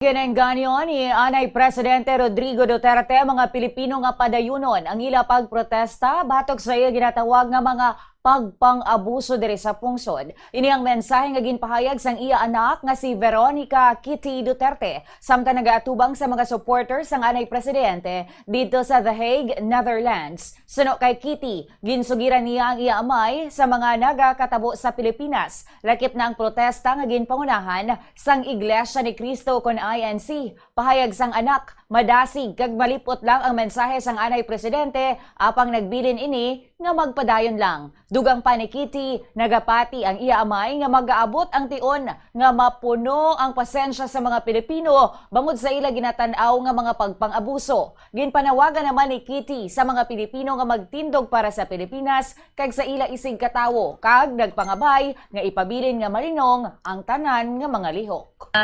Ginengganyo ni Anay Presidente Rodrigo Duterte mga Pilipino nga padayunon ang ila pagprotesta batok sa iya ginatawag nga mga pagpang-abuso diri sa pungsod. Ini ang mensahe nga ginpahayag sang iya anak nga si Veronica Kitty Duterte samtang nagaatubang sa mga supporters sang Anay Presidente dito sa The Hague, Netherlands. Suno kay Kitty, ginsugiran niya ang iya amay sa mga nagakatabo sa Pilipinas. Lakip na ang protesta nga ginpangunahan sang Iglesia ni Cristo kon INC. Pahayag sang anak, madasig kag malipot lang ang mensahe sang Anay Presidente apang nagbilin ini nga magpadayon lang. Dugang pa ni Kitty, nagapati ang iya amay nga mag-aabot ang tion nga mapuno ang pasensya sa mga Pilipino bangod sa ila ginatanaw nga mga pagpang-abuso. Ginpanawagan naman ni Kitty sa mga Pilipino nga magtindog para sa Pilipinas kag sa ila isig katawo kag nagpangabay nga ipabilin nga malinong ang tanan nga mga lihok.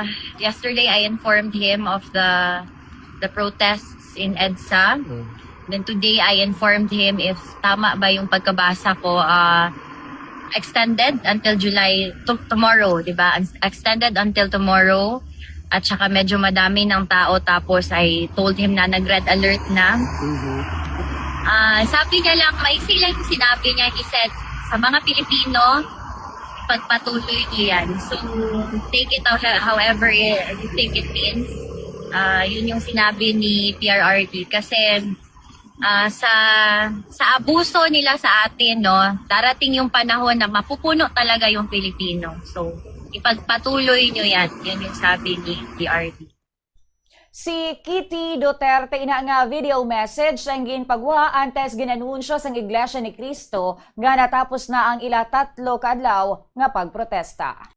Yesterday I informed him of the protests in EDSA. Then today I informed him if tama ba yung pagkabasa ko, extended until July tomorrow, 'di ba? Extended until tomorrow. At saka medyo madami ng tao, tapos I told him na nag-red alert na. Sabi niya lang, maiksi lang yung sinabi niya. He said, sa mga Pilipino, pagpatuloy niyo yan. So, take it out however you think it means. Yun yung sinabi ni PRRD. Kasi sa abuso nila sa atin, no, darating yung panahon na mapupuno talaga yung Pilipino. So, ipagpatuloy nyo yan. Yun yung sabi ni PRD. Si Kitty Duterte ina nga video message ang ginpagwa antes ginanunsyo sang Iglesia ni Cristo nga natapos na ang ila 3 ka adlaw nga pagprotesta.